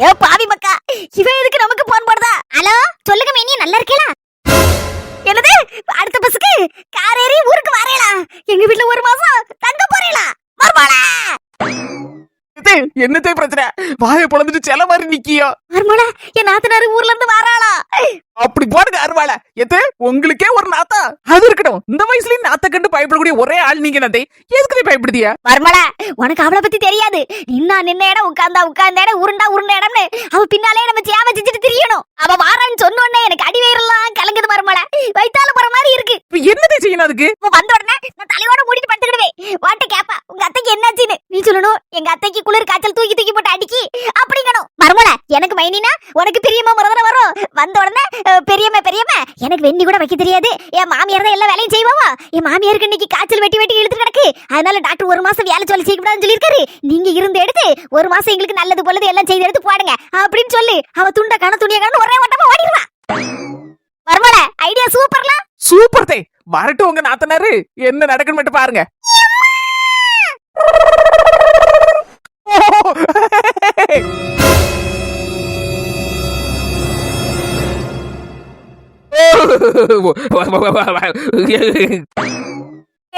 ஏ பாவி மக்கா, இவன் எதுக்கு நமக்கு போன் போடுதா? ஹலோ சொல்லுங்க மேனி, நல்லா இருக்கீங்களா? என்னது அடுத்த பஸ்ஸுக்கு கார் ஏறி ஊருக்கு வரேளா? எங்க வீட்ல ஒரு மாசம் தங்க போறீங்களா? மர்மோளா என்னதே பிரச்சனை? வாயை பொளந்துட்டு செல மாதிரி நிக்கியோ. மர்மோளா என் நாத்தனாரு ஊர்ல இருந்து வராளா? அப்படி போடுங்க அருவாள. எது உங்களுக்கே ஒரு நாத்தா? அது இருக்கட்டும், இந்த வயசுலயும் நாத்த கண்டு பயப்படக்கூடிய ஒரே ஆள் நீங்க நாத்தே. எதுக்கு நீ பயப்படுதியா? மர்மோளா உனக்கு அவளை பத்தி தெரியாது. நின்ன இடம் உட்கார்ந்த இடம் உருண்ட இடம்னு அவ பின்னாலே நம்ம சேமச்சிட்டு திரியணும். அவ வாரான்னு சொன்ன உடனே எனக்கு அடிவயிறெல்லாம் கலங்குது மர்மோளா. வைத்தால போற மாதிரி இருக்கு. இப்ப என்னதே செய்யணும் அதுக்கு? வந்த உடனே நான் தலையோட மூடிட்டு படுத்துக்கிடுவேன். வாட்ட கேப்பா உங்க அத்தைக்கு என்னாச்சுன்னு நீ சொல்லணும். எங்க அத்தைக்கு குளிர் காய்ச்சல் தூக்கி தூக்கி போட்டு அடிக்கி அப்படிங்கணும். மர்மோளா எனக்கு மைனினா உனக்கு பிரியமா முறதற வரும். வந்த உடனே பெரியம்மா எனக்கு வெண்ணி கூட வைக்க தெரியாது. என் மாமியார் தான் எல்லா வேலையும் செய்வாவா. என் மாமியாருக்கு இன்னைக்கு காய்ச்சல் வெட்டி இழுத்து கிடக்கு. அதனால டாக்டர் ஒரு மாசம் வேலை சொல்லி செய்யக்கூடாதுன்னு சொல்லியிருக்காரு. நீங்க இருந்து எடுத்து ஒரு மாசம் எங்களுக்கு நல்லது பொழுது எல்லாம் செய்து எடுத்து போடுங்க அப்படின்னு சொல்லி அவ துண்ட காண துணிய காண ஒரே ஓட்டமா ஓடிடுவா. மர்மோளா ஐடியா சூப்பர்ல. சூப்பர் தே. வரட்டும் உங்க நாத்தனாரு என்ன நடக்குன்னு மட்டும் பாருங்க.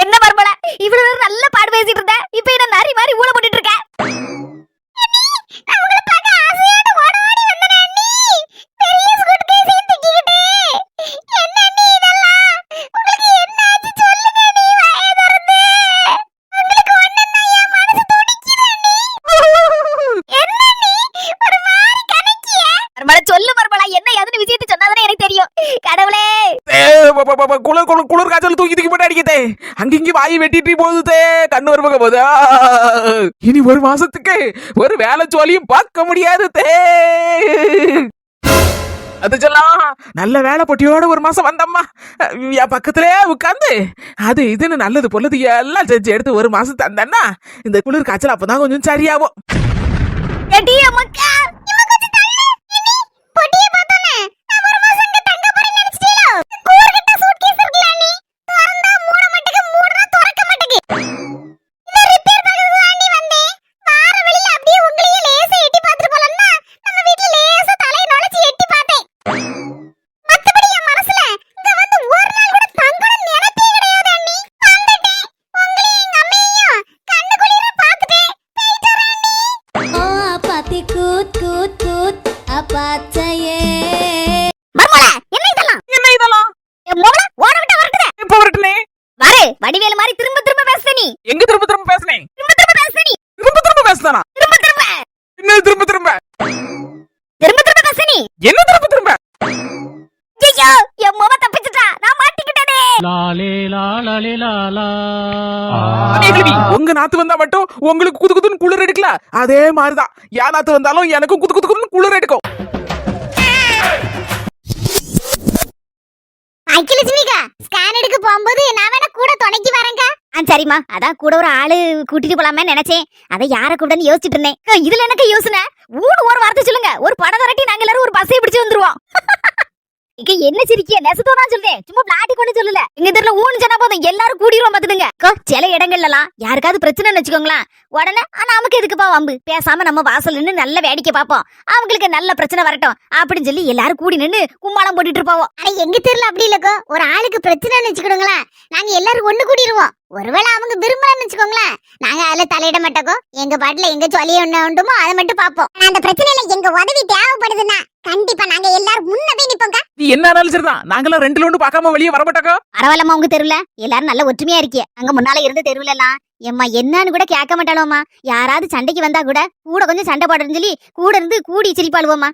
என்ன மர்மோளா இவ்வளவு நல்ல பாடு பேசிட்டு இருந்த, இப்ப என்ன நரி மாதிரி ஊள போட்டுட்டு இருக்க? சொல்லு மர்மோளா என்ன ஏதுன்னு விஷயத்தை சொன்னாதானே எனக்கு தெரியும். கடவுளே குளிர் காய்ச்சல் தூக்கி தூக்கி போட்டு அடிக்கதே. அங்கிங்க வாயை வெட்டிட்டு போகுதே. கண்ணு ஒரு பக்கம் போதா. இனி ஒரு மாசத்துக்கு ஒரு வேலை ஜோலியும் பார்க்க முடியாது தே. அது சொல்லலாம் நல்ல வேலை பொட்டியோட ஒரு மாசம் வந்தம்மா என் பக்கத்திலே உட்காந்து அது இதுன்னு நல்லது பொல்லது எல்லாம் செஞ்சு எடுத்து ஒரு மாசம் தந்தேன்னா இந்த குளிர் காய்ச்சல் அப்பதான் கொஞ்சம் சரியாகும். வடிவேலு மாதிரி திரும்ப திரும்ப பேசுற நீ. எங்க திரும்ப திரும்ப பேசுனேன்? திரும்ப திரும்ப பேசுற நீ. திரும்ப திரும்ப பேசுதானா? திரும்ப திரும்ப என்ன திரும்ப திரும்ப பேசுற நீ. என்ன திரும்ப திரும்ப? ஐயோ என் மோவ தப்பிச்சிட்டா, நான் மாட்டிக்கிட்டேனே. லாலே லாலே லாலா. உங்க நாத்து வந்தா மட்டும் உங்களுக்கு குது குதுன்னு குளிர் எடுக்கல, அதே மாதிரிதான் என் நாத்து வந்தாலும் எனக்கும் குது குது குதுன்னு குளிர் எடுக்கும். அகிலட்சுமிகா ஸ்கேன் எடுக்க போகும்போது நான் வேணா கூட துணைக்கு வரேங்க. சரிம்மா, அதான் கூட ஒரு ஆளு கூட்டிட்டு போலாமே நினைச்சேன். அதை யார கூடன்னு யோசிச்சுட்டு இருந்தேன். இதுல எனக்கு யோசனை, ஒரு வார்த்தை சொல்லுங்க, ஒரு படம் வரட்டி நாங்க எல்லாரும் ஒரு பஸ்ஸை பிடிச்சு வந்துருவோம். என்ன சிரிக்கிய? நெசத்தோட சொல்றேன், சும்மா பிளாட்டி கொண்டு சொல்லல. எங்க தெருல ஊன்னு சொன்னா போதும் எல்லாரும் கூடிடுவோம் பாத்துடுங்க. சில இடங்கள்லாம் யாருக்காவது பிரச்சனைன்னு வச்சுக்கோங்களேன், உடனே நமக்கு எதுக்குப்பா வம்பு, பேசாம நம்ம வாசல் நின்று நல்ல வேடிக்கை பார்ப்போம், அவங்களுக்கு நல்ல பிரச்சனை வரட்டும் அப்படின்னு சொல்லி எல்லாரும் கூடி நின்று கும்மாளம் போட்டுட்டு இருப்போம். எங்க தெருல அப்படி இல்லக்கோ, ஒரு ஆளுக்கு பிரச்சனைன்னு வச்சுக்கிடுங்களேன், நாங்க எல்லாரும் ஒண்ணு கூடிடுவோம். ஒருவேளை அவங்க விரும்பலன்னு வச்சுக்கோங்களேன், நாங்க அதுல தலையிட மாட்டோம். எங்க பாட்டுல எங்க சொல்லிய ஒண்ணு உண்டுமோ அதை மட்டும் பாப்போம். அந்த பிரச்சனையில எங்க உதவி தேவைப்படுதுன்னா கண்டிப்பா நாங்க எல்லாரும் முன்ன போய் நிப்போங்க. நீ என்ன ஆனாலும் சரிதான், நாங்களாம் ரெண்டுல ஒன்று பார்க்காம வெளியே வர மாட்டோம். பரவாயில்லம்மா, உங்க தெருல எல்லாரும் நல்ல ஒற்றுமையா இருக்கிய. அங்க முன்னால இருந்த தெருவுல எல்லாம் எம்மா என்னன்னு கூட கேட்க மாட்டாளோமா. யாராவது சண்டைக்கு வந்தா கூட கொஞ்சம் சண்டை போடுறதுன்னு சொல்லி கூட இருந்து கூடி சிரிப்பாளுவோமா.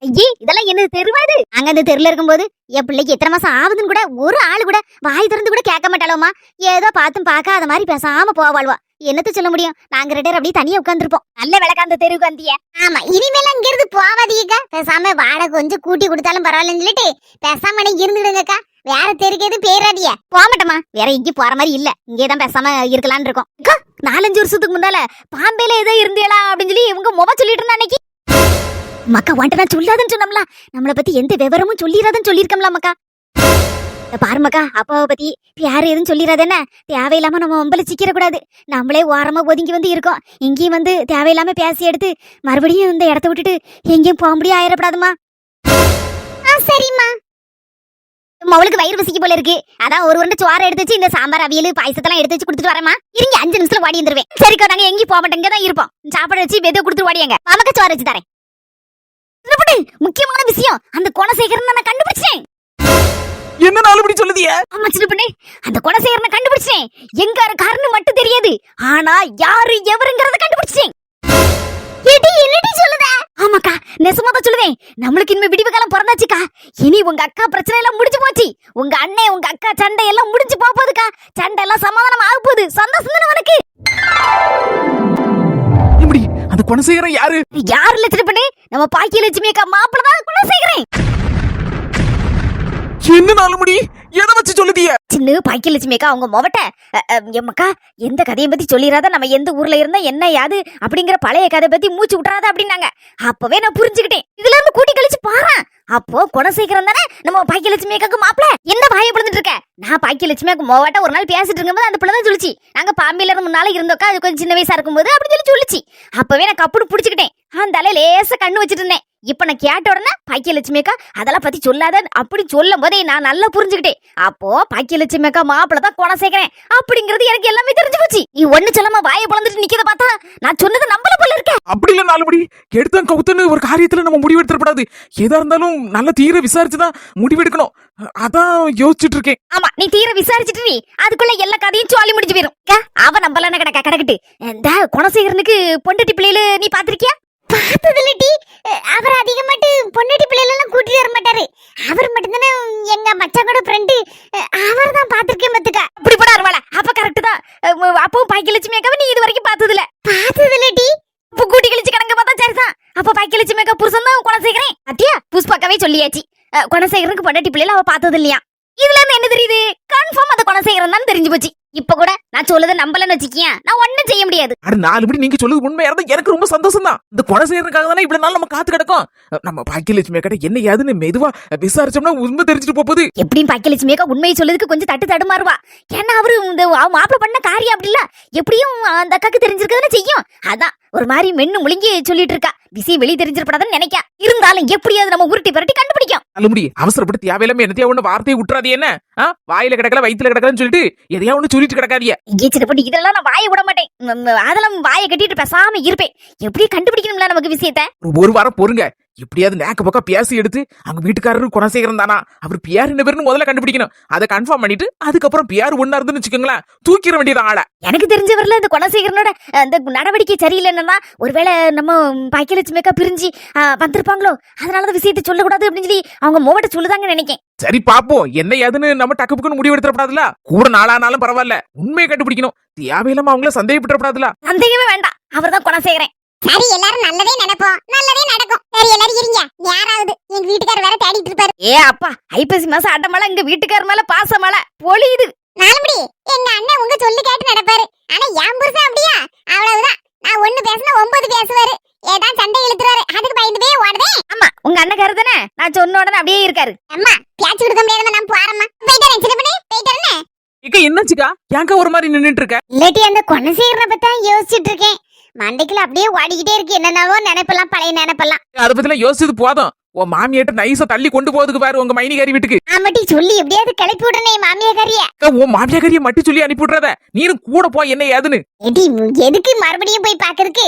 ஐயே இதெல்லாம் என்ன தெருவாது? அங்க அந்த தெருல இருக்கும்போது என் பிள்ளைக்கு எத்தனை மாசம் ஆகுதுன்னு கூட ஒரு ஆளு கூட வாய் திறந்து கூட கேட்க மாட்டாளோமா. ஏதோ பார்த்தும் பார்க்காத மாதிரி பேசாம போவாள்வா. என்னத்த சொல்ல முடியும், நாங்க ரெண்டு அப்படியே தனியா உட்காந்துருப்போம். நல்ல விளக்க அந்த தெருவுக்கு வந்திய. ஆமா, இனிமேல இங்க இருந்து போவாதீங்க. பேசாம வாடகை கொஞ்சம் கூட்டி கொடுத்தாலும் பரவாயில்லன்னு சொல்லிட்டு பேசாம இருந்துடுங்கக்கா. வேற தெருக்கு எதுவும் பேராதிய போக மாட்டோமா. வேற எங்கேயும் போற மாதிரி இல்ல, இங்கேதான் பேசாம இருக்கலாம்னு இருக்கோம். 4-5 வருஷத்துக்கு முன்னால பாம்பேல ஏதோ இருந்தேலா அப்படின்னு சொல்லி இவங்க முக சொல்லிட்டு இருந்தா அன்னைக்கு. மக்கா வாண்ட நான் சொல்லாதன்னு சொன்னோம்ல, நம்மளை பத்தி எந்த விவரமும் சொல்லிடாதன்னு சொல்லியிருக்கோம்ல மக்கா. பாருமக்கா அப்பாவை பத்தி யாரு எதுவும் சொல்லிடாதேன்ன. தேவையில்லாம நம்ம வம்பல சிக்கிற கூடாது. நம்மளே ஓரமா ஒதுங்கி வந்து இருக்கோம். இங்கேயும் வந்து தேவையில்லாம பேசி எடுத்து மறுபடியும் இந்த இடத்த விட்டுட்டு எங்கேயும் போக முடியும் ஆயிடப்படாதுமா. சரிம்மா. அவளுக்கு வயிறு பசிக்கு போல இருக்கு. அதான் ஒரு உருண்டை சோறை எடுத்து வச்சு இந்த சாம்பார் அவியல் பாயசத்தெல்லாம் எடுத்து வச்சு கொடுத்துட்டு வரேம்மா. இருங்க 5 நிமிஷத்துல ஓடி வந்துருவேன். சரிக்கா நாங்க எங்கேயும் போக மாட்டோம், இங்கதான் இருப்போம். சாப்பாடு வச்சு வெதை கொடுத்துட்டு ஓடியாங்க. மாமக்கா சோறு வச்சு தரேன். முக்கியமான விஷயம், அந்த குணசேகரன் நான் கண்டுபிடிச்சேன். என்ன நாலு இப்படி சொல்லுதிய? ஆமா சின்ன பொண்ணு, அந்த குணசேகரனை கண்டுபிடிச்சேன். எங்க இருக்காருன்னு மட்டும் தெரியாது, ஆனா யாரு எவருங்கறத கண்டுபிடிச்சேன். ஏடி என்னடி சொல்லுத? ஆமாக்கா நெசமா தான் சொல்லுவேன். நம்மளுக்கு இனிமே விடிவு காலம் பிறந்தாச்சுக்கா. இனி உங்க அக்கா பிரச்சனை எல்லாம் முடிஞ்சு போச்சு. உங்க அண்ணன் உங்க அக்கா சண்டை எல்லாம் முடிஞ்சு போகுதுக்கா. சண்டை எல்லாம் சமாதானம் ஆக போகுது. சந்தோஷம் தானே உனக்கு? இப்படி அந்த குணசேகரன் யாரு? யாரு லட்சணம் பண்ணு? நம்ம பாக்கியலட்சுமி அக்கா மாப்பிள்ள தான் குணசேகரன். என்ன நாலு முடி எதை வச்சு சொல்லுதிய? சின்ன பாக்கியலட்சுமி அக்கா அவங்க மொவட்ட எம்மக்கா எந்த கதையை பத்தி சொல்லிடாத, நம்ம எந்த ஊர்ல இருந்தா என்ன யாது அப்படிங்கிற பழைய கதை பத்தி மூச்சு விட்டுறாத அப்படின்னாங்க. அப்பவே நான் புரிஞ்சுக்கிட்டேன். இதுல இருந்து கூட்டி கழிச்சு பாரு. அப்போ குணசேகரன் தானே நம்ம பாக்கியலட்சுமி அக்காக்கு மாப்பிள்ள. என்ன வாயை பிளந்துட்டு இருக்க? நான் பாக்கியலட்சுமி அக்கா மொவட்ட ஒரு நாள் பேசிட்டு இருக்கும்போது அந்த பிள்ளை தான் சொல்லிச்சு, நாங்க பாம்பில இருந்து முன்னால இருந்தோக்கா, அது கொஞ்சம் சின்ன வயசா இருக்கும்போது அப்படின்னு சொல்லிச்சு. அப்பவே நான் கப்புனு புடிச்சுக்கிட்டேன். அந்த தலையில லேசா கண்ணு வச்சிட்டு இருந்தேன். இப்ப நான் கேட்ட உடனே பாக்கியலட்சுமி அக்கா அதெல்லாம் பத்தி சொல்லாத அப்படி சொல்லும் போதே நான் நல்லா புரிஞ்சுக்கிட்டேன். அப்போ பாக்கியலட்சுமி அக்கா மாப்பிள்ள தான் குணசேகரன் அப்படிங்கிறது எனக்கு எல்லாமே தெரிஞ்சு போச்சு. நீ ஒண்ணு சொல்லாம வாயை பிளந்துட்டு நிக்கிறத பார்த்தா நான் சொன்னது நம்பல போல இருக்க. அப்படி இல்ல நாலு முடி, எடுத்தன் கவுத்துன்னு ஒரு காரியத்துல நம்ம முடிவு எடுத்துடக்கூடாது. எதா இருந்தாலும் நல்ல தீர விசாரிச்சுதான் முடிவெடுக்கணும். அதான் யோசிச்சுட்டு இருக்கேன். ஆமா நீ தீர விசாரிச்சுட்டு நீ அதுக்குள்ள எல்லா கதையும் சொல்லி முடிஞ்சு போயிரும். அவ நம்பலன்னு கிடக்கிட்டு இந்த குணசேகரனுக்கு பொண்டுட்டி பிள்ளையில நீ பாத்திருக்கியா? பார்த்ததுல டி. அவர் அதிகமாட்டு பொண்டுட்டி பிள்ளைல எல்லாம் கூட்டிட்டு வர மாட்டாரு. அவர் மட்டும்தானே எங்க மச்சாங்கோட ஃப்ரெண்டு. அவர் தான் பாத்திருக்கேன் மத்துக்கா. அப்படி போட அருவாள அப்ப கரெக்ட் தான். அப்பவும் பாக்கியலட்சுமி அக்காவை நீ இது வரைக்கும் பார்த்ததுல டி. இப்ப கூட்டி கழிச்சு கிடங்க பார்த்தா சரிதான். அப்ப பாக்கியலட்சுமி அக்கா புருஷன் தான் குணசேகரன். அத்தியா புஷ்பாக்காவே சொல்லியாச்சு குணசேகரனுக்கு பொண்டாட்டி பிள்ளைல அவ பார்த்தது இல்லையா. இதுல இருந்து என்ன தெரியுது? கன்ஃபார்ம் அந்த குணசேகரன் தான் தெரிஞ்சு போச்சு. இப்ப கூட நான் சொல்லத நம்பலன்னு வச்சுக்கியா, நான் ஒண்ணும் செய்ய முடியாது. அட நாலு படி நீங்க சொல்லுது உண்மையா இருந்தா எனக்கு ரொம்ப சந்தோஷம் தான். இந்த குணசேகரனுக்காக தானே இவ்வளவு நாள் நம்ம காத்து கிடக்கும். நம்ம பாக்கியலட்சுமி கிட்ட என்ன ஏதுன்னு மெதுவா விசாரிச்சோம்னா உண்மை தெரிஞ்சுட்டு போகுது. எப்படின்னு பாக்கியலட்சுமி அக்கா உண்மையை சொல்லதுக்கு கொஞ்சம் தடுமாறுவா. ஏன்னா அவரு இந்த மாப்பிள்ள பண்ண காரியம் அப்படி இல்ல, எப்படியும் அந்த அக்காக்கு தெரிஞ்சிருக்கதானே செய்யும். அதான் ஒரு மாதிரி மென்னு முழுங்கி சொல்லிட்டு இருக்கா. விஷயம் வெளியே தெரிஞ்சிடப்படாதுன்னு நினைக்கா. இருந்தாலும் எப்படியாவது நம்ம உருட்டி பரட்டி கண்டுபிடிக்கும். அலுமுடி அவசரப்பட்டு தேவையில்லாம என்னத்தையா ஒண்ணு வார்த்தையை விட்டுறாது. என்ன வாயில கிடக்கல வயித்துல கிடக்கலன்னு சொல்லிட்டு எதையா ஒண்ணு சொல்லிட்டு கிடக்காதிய. பண்ணி இதெல்லாம் நான் வாயை விட மாட்டேன். அதெல்லாம் வாயை கட்டிட்டு பேசாம இருப்பேன். எப்படியும் கண்டுபிடிக்கணும்ல நமக்கு விஷயத்த. ஒரு வாரம் பொறுங்க. எப்படியாவது நேக்க பக்கம் பேசி எடுத்து அவங்க வீட்டுக்காரரு குணசேகரன் தானா அவர் பியார் என்ன பேருன்னு முதல்ல கண்டுபிடிக்கணும். அதை கன்ஃபார்ம் பண்ணிட்டு அதுக்கப்புறம் பியார் ஒண்ணா இருந்துன்னு வச்சுக்கோங்களேன், தூக்கிட வேண்டியதான் ஆள. எனக்கு தெரிஞ்சவர்ல இந்த குணசேகரனோட அந்த நடவடிக்கை சரியில்லைன்னா ஒருவேளை நம்ம பாக்கியலட்சுமி அக்கா பிரிஞ்சு வந்திருப்பாங்களோ, அதனாலதான் விஷயத்தை சொல்லக்கூடாது அப்படின்னு சொல்லி அவங்க மோவட்ட சொல்லுதாங்க நினைக்கேன். சரி பாப்போம் என்ன ஏதுன்னு நம்ம டக்குப்புக்குன்னு முடிவு எடுத்துடப்படாதுல. கூட நாளானாலும் பரவாயில்ல, உண்மையை கண்டுபிடிக்கணும். தேவையில்லாம அவங்கள சந்தேகப்பட்டுறப்படாதுல. சந்தேகமே வேண்டாம், அவர் தான் குணசேகரன். சரி எல்லாரும் நல்லதே நினைப்போம், நல்லதே நடக்கும். சரி எல்லாரும் இருங்க, யாராவது எங்க வீட்டுக்காரர் வேற தேடிட்டு இருப்பாரு. ஏ அப்பா ஐப்பசி மாசம் அட்டமலை எங்க வீட்டுக்காரர் மேல பாசமலை பொழியுது. நாலுபடி எங்க அண்ணன் உங்க சொல்லி கேட்டு நடப்பாரு. ஆனா என் புருஷன் அப்படியா? அவ்வளவுதான். நான் ஒண்ணு பேசினா 9 பேசுவாரு. ஏதான் சண்டை இழுத்துறாரு, அதுக்கு பயந்து போய் ஓடுதே. ஆமா உங்க அண்ணக்காரர் தானே, நான் சொன்ன உடனே அப்படியே இருக்காரு. அம்மா பேச்சு கொடுக்க முடியாத நான் போறேம்மா. போயிட்டேன் சின்ன பண்ணி போயிட்டேன்னு. இக்க என்னாச்சுக்கா ஏங்க ஒரு மாதிரி நின்னுட்டு இருக்க? இல்லாட்டி அந்த குணசேகரனை பத்தி யோசிச்சுட்டு இருக்கேன். மண்டைக்குள்ள அப்படியே ஓடிக்கிட்டே இருக்கு. என்னென்னவோ நினைப்பெல்லாம், பழைய நினைப்பெல்லாம். அதை பத்திலாம் யோசிச்சது போதும். உன் மாமியாட்ட நைஸா தள்ளி கொண்டு போறதுக்கு பாரு உங்க மைனிகாரி வீட்டுக்கு. ஆமாட்டி சொல்லி எப்படியாவது கிளப்பி விடுறே மாமியாக்காரிய. உன் மாமியாக்காரிய மட்டும் சொல்லி அனுப்பி விடுறத நீரும் கூட போ என்ன ஏதுன்னு. எதுக்கு மறுபடியும் போய் பாக்குறதுக்கு?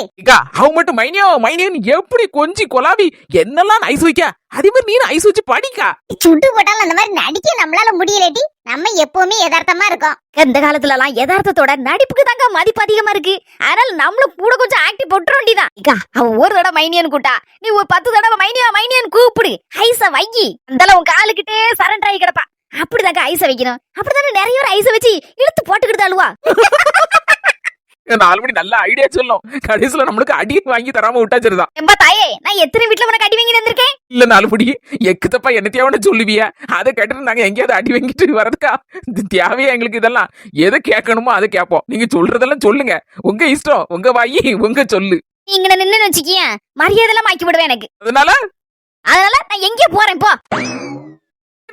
அவ மட்டும் மைனியோன்னு எப்படி கொஞ்சி கொலாவி என்னெல்லாம் ஐஸ் வைக்க, அதே மாதிரி நீ ஐஸ் வச்சு படிக்கா. சுட்டு போட்டாலும் அந்த மாதிரி நடிக்க நம்மளால முடியலடி. நம்ம எப்பவுமே யதார்த்தமா இருக்கோம். இந்த காலத்துல எல்லாம் யதார்த்தத்தோட நடிப்புக்கு தாங்க மதிப்பு அதிகமா இருக்கு. அதனால நம்மளும் கூட கொஞ்சம் ஆக்டிவ் போட்டுற வேண்டியதான். அவ ஒரு தடவை மைனியன் கூட்டா, நீ ஒரு 10 தடவை மைனியன் கூப்பிடு. ஐஸ வைக்கி அந்த உன் காலுக்கிட்டே சரண்டர் ஆகி கிடப்பா. அப்படிதாங்க ஐஸ வைக்கணும். அப்படிதானே நிறைய பேர் ஐஸ வச்சு இழுத்து போட்டுக்கிட்டு அழுவா. 4 மணி நல்ல ஐடியா சொல்லும். கடைசியில நம்மளுக்கு அடி வாங்கி தராம விட்டாச்சிருதான். எம்பா தாயே, நான் எத்தனை வீட்டுல உனக்கு அடி வாங்கி வந்திருக்கேன். இல்ல 4 மணி எக்குத்தப்பா என்னத்தையாவன்னு சொல்லுவியா? அதை கேட்டுட்டு நாங்க எங்கேயாவது அடி வாங்கிட்டு வரதுக்கா? தேவையா எங்களுக்கு இதெல்லாம்? எதை கேட்கணுமோ அதை கேட்போம். நீங்க சொல்றதெல்லாம் சொல்லுங்க, உங்க இஷ்டம், உங்க வாயி உங்க சொல்லு. நீங்க நின்னு வச்சுக்கிய மரியாதை எல்லாம் ஆக்கி விடுவேன் எனக்கு. அதனால நான் எங்கே போறேன் போ.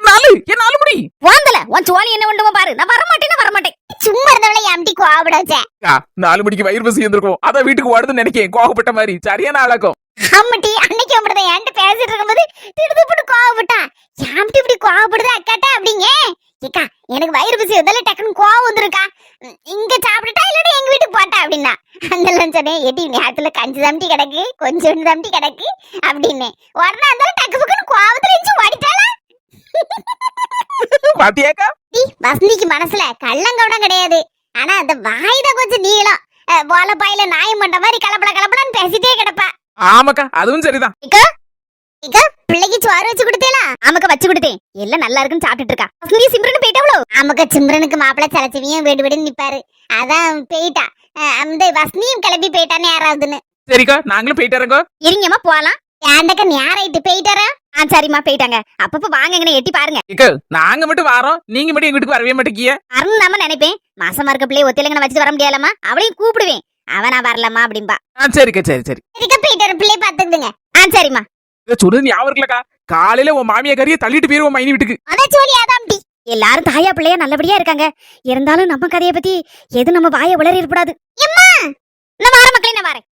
என் 4 முடி வாந்தல உன் சோழி என்ன பண்ணுமோ பாரு. நான் வரமாட்டேன். சும்மா இருந்தவளை எம்டி கோவப்பட வச்சேன். 4 மணிக்கு வயிறு பசி இருந்திருக்கும். அதான் வீட்டுக்கு ஓடுதுன்னு நினைக்கேன். கோவப்பட்ட மாதிரி சரியான ஆளாக்கும். அம்மட்டி அன்னைக்கு அப்படிதான் என்கிட்ட பேசிட்டு இருக்கும்போது திடுதுப்புட்டு கோவப்பட்டா. எம்டி இப்படி கோவப்படுது அக்காட்டா அப்படிங்க. ஏக்கா எனக்கு வயிறு பசி வந்தாலே டக்குன்னு கோவம் வந்துருக்கா. இங்க சாப்பிட்டுட்டா இல்லன்னா எங்க வீட்டுக்கு போட்டா அப்படின்னா. அந்த சொன்னேன் எட்டி நேரத்துல கஞ்சி தம்பி கிடக்கு கொஞ்சோண்டு தம்பி கிடக்கு அப்படின்னு. உடனே அந்த டக்கு பக்குன்னு கோவத்துல இருந்துச்சு ஓடிட்டாளா. பாத்தியாக்கா? வசந்திக்கு மனசுல கள்ளங்கவடம் கிடையாது. ஆனா அந்த வாய்தான் கொஞ்சம் நீளம். போல பாயில நாயம் பண்ற மாதிரி கலப்படன்னு பேசிட்டே கிடப்பா. ஆமாக்கா அதுவும் சரிதான். பிள்ளைக்கு சோறு வச்சு கொடுத்தேலா? ஆமாக்கா வச்சு கொடுத்தேன். எல்லாம் நல்லா இருக்குன்னு சாப்பிட்டுட்டு இருக்கா. வசந்தி சிம்ரன் போயிட்டாவளோ? ஆமாக்கா சிம்ரனுக்கு மாப்பிள்ளை செலச்சிவியும் வீடு வீடுன்னு நிப்பாரு. அதான் போயிட்டா. அந்த வசந்தியும் கிளம்பி போயிட்டான்னு யாராவதுன்னு. சரிக்கா நாங்களும் போயிட்டு இருக்கோம். இருங்கம்மா போலாம். ஏண்டக்கா நேராயிட்டு போயிட்டாரா? சரிம்மா போயிட்டாங்க. அப்பப்ப வாங்க எங்கன்னு எட்டி பாருங்க. நாங்க மட்டும் வரோம். நீங்க மட்டும் எங்க வீட்டுக்கு வரவே மாட்டேங்கிய. வரணும் நம்ம நினைப்பேன். மாசமா இருக்க பிள்ளைய ஒத்தையிலங்கன வச்சுட்டு வர முடியாதம்மா. அவளையும் கூப்பிடுவேன். அவனா வரலம்மா அப்படின்பா. சரிக்கா சரி சரிக்கா போயிட்டு பிள்ளைய பாத்துக்குதுங்க. சரிம்மா. சொல்றது ஞாபகம் இருக்கலக்கா. காலையில உன் மாமியா கறியை தள்ளிட்டு போயிருவோம் மைனி வீட்டுக்கு. அதான் சொல்லி அதாம்டி. எல்லாரும் தாயா பிள்ளையா நல்லபடியா இருக்காங்க. இருந்தாலும் நம்ம கதையை பத்தி எது நம்ம வாயை உளறி இருப்படாது. நான் வார மக்களே நான் வரேன்.